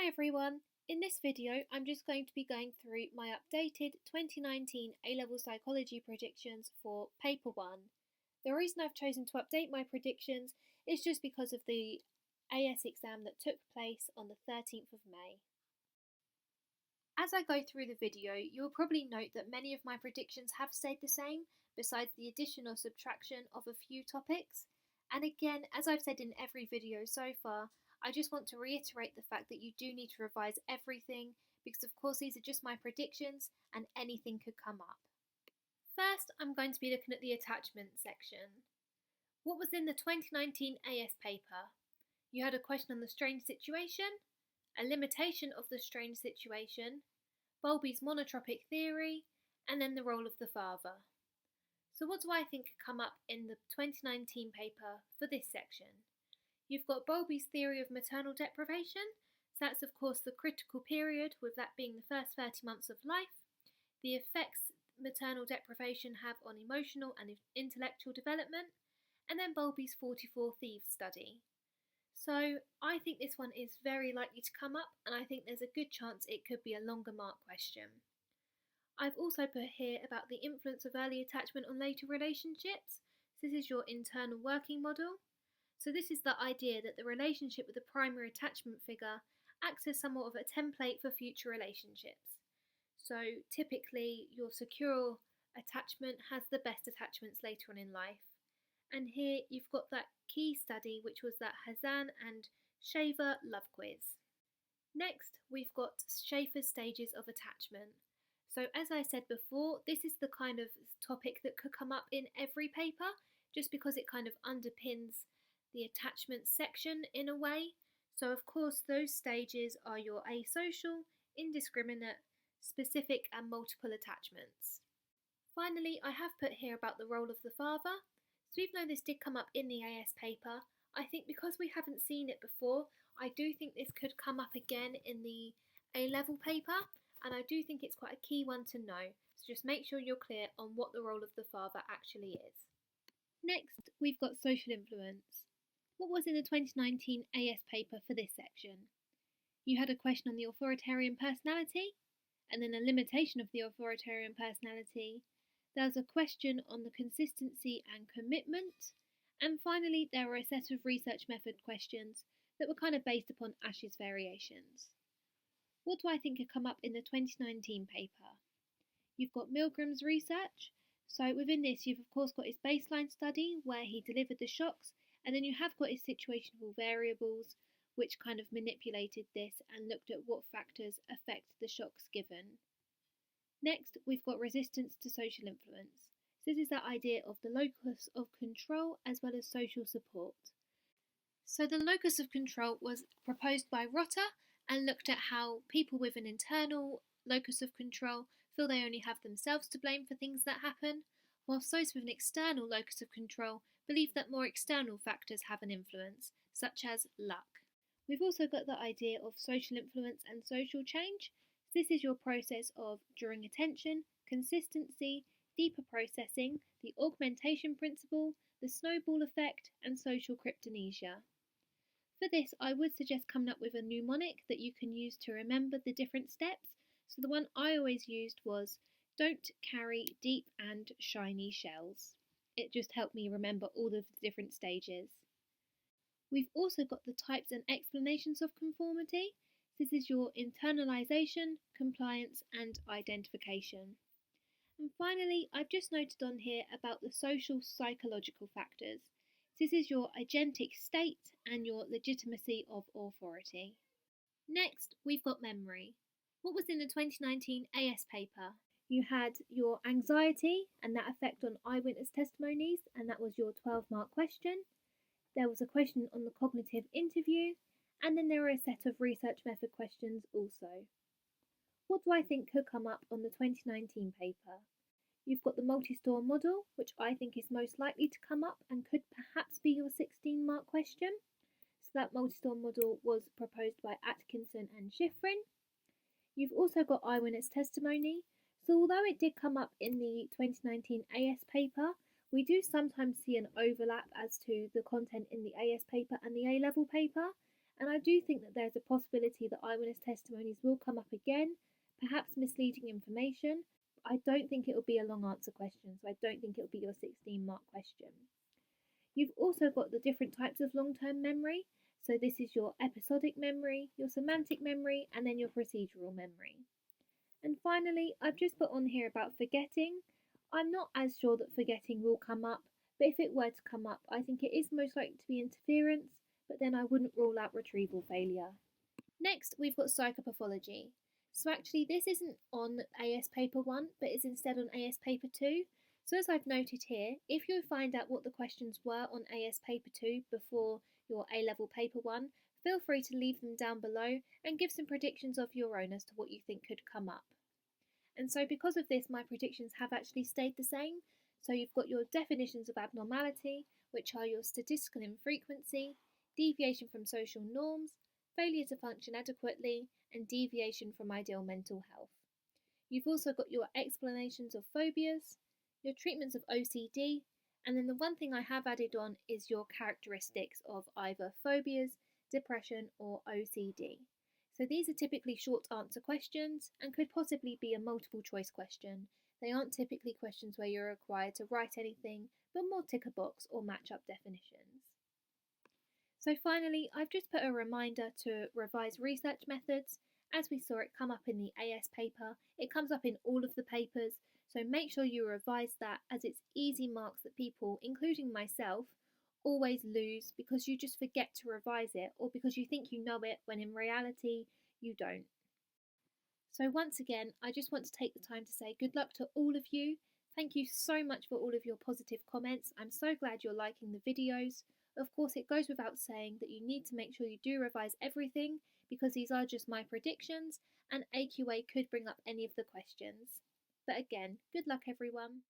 Hi everyone, in this video I'm just going to be going through my updated 2019 A-Level Psychology predictions for Paper 1. The reason I've chosen to update my predictions is just because of the AS exam that took place on the 13th of May. As I go through the video, you'll probably note that many of my predictions have stayed the same, besides the addition or subtraction of a few topics. And again, as I've said in every video so far, I just want to reiterate the fact that you do need to revise everything because of course these are just my predictions and anything could come up. First, I'm going to be looking at the attachment section. What was in the 2019 AS paper? You had a question on the strange situation, a limitation of the strange situation, Bowlby's monotropic theory, and then the role of the father. So what do I think could come up in the 2019 paper for this section? You've got Bowlby's theory of maternal deprivation, so that's of course the critical period, with that being the first 30 months of life, the effects maternal deprivation have on emotional and intellectual development, and then Bowlby's 44 Thieves study. So I think this one is very likely to come up, and I think there's a good chance it could be a longer mark question. I've also put here about the influence of early attachment on later relationships. This is your internal working model. So this is the idea that the relationship with the primary attachment figure acts as somewhat of a template for future relationships. So typically your secure attachment has the best attachments later on in life. And here you've got that key study, which was that Hazan and Shaver love quiz. Next, we've got Schafer's stages of attachment. So as I said before, this is the kind of topic that could come up in every paper, just because it kind of underpins the attachment section in a way. So of course those stages are your asocial, indiscriminate, specific and multiple attachments. Finally, I have put here about the role of the father. So even though this did come up in the AS paper, I think because we haven't seen it before, I do think this could come up again in the A-level paper, and I do think it's quite a key one to know. So just make sure you're clear on what the role of the father actually is. Next, we've got social influence. What was in the 2019 AS paper for this section? You had a question on the authoritarian personality, and then a limitation of the authoritarian personality. There was a question on the consistency and commitment, and finally there were a set of research method questions that were kind of based upon Ash's variations. What do I think could come up in the 2019 paper? You've got Milgram's research, so within this you've of course got his baseline study where he delivered the shocks, and then you have got his situational variables which kind of manipulated this and looked at what factors affect the shocks given. Next, we've got resistance to social influence. So this is that idea of the locus of control as well as social support. So the locus of control was proposed by Rotter and looked at how people with an internal locus of control feel they only have themselves to blame for things that happen, whilst those with an external locus of control believe that more external factors have an influence, such as luck. We've also got the idea of social influence and social change. This is your process of drawing attention, consistency, deeper processing, the augmentation principle, the snowball effect, and social cryptonesia. For this, I would suggest coming up with a mnemonic that you can use to remember the different steps. So the one I always used was, don't carry deep and shiny shells. It just helped me remember all of the different stages. We've also got the types and explanations of conformity. This is your internalisation, compliance and identification. And finally, I've just noted on here about the social psychological factors. This is your agentic state and your legitimacy of authority. Next, we've got memory. What was in the 2019 AS paper? You had your anxiety and that effect on eyewitness testimonies, and that was your 12-mark question. There was a question on the cognitive interview, and then there were a set of research method questions also. What do I think could come up on the 2019 paper? You've got the multi-store model, which I think is most likely to come up and could perhaps be your 16-mark question. So that multi-store model was proposed by Atkinson and Schifrin. You've also got eyewitness testimony. So although it did come up in the 2019 AS paper, we do sometimes see an overlap as to the content in the AS paper and the A-level paper, and I do think that there's a possibility that eyewitness testimonies will come up again, perhaps misleading information. I don't think it will be a long answer question, so I don't think it will be your 16-mark question. You've also got the different types of long-term memory. So this is your episodic memory, your semantic memory, and then your procedural memory. And finally, I've just put on here about forgetting. I'm not as sure that forgetting will come up, but if it were to come up, I think it is most likely to be interference, but then I wouldn't rule out retrieval failure. Next, we've got psychopathology. So actually, this isn't on AS Paper 1, but is instead on AS Paper 2. So as I've noted here, if you find out what the questions were on AS Paper 2 before your A-Level Paper 1, feel free to leave them down below and give some predictions of your own as to what you think could come up. And so because of this, my predictions have actually stayed the same. So you've got your definitions of abnormality, which are your statistical infrequency, deviation from social norms, failure to function adequately, and deviation from ideal mental health. You've also got your explanations of phobias, your treatments of OCD, and then the one thing I have added on is your characteristics of either phobias, depression, or OCD. So these are typically short answer questions and could possibly be a multiple choice question. They aren't typically questions where you're required to write anything, but more tick a box or match up definitions. So finally, I've just put a reminder to revise research methods. As we saw it come up in the AS paper, it comes up in all of the papers, so make sure you revise that, as it's easy marks that people, including myself, always lose because you just forget to revise it or because you think you know it when in reality you don't. So once again, I just want to take the time to say good luck to all of you. Thank you so much for all of your positive comments. I'm so glad you're liking the videos. Of course, it goes without saying that you need to make sure you do revise everything because these are just my predictions and AQA could bring up any of the questions. But again, good luck everyone.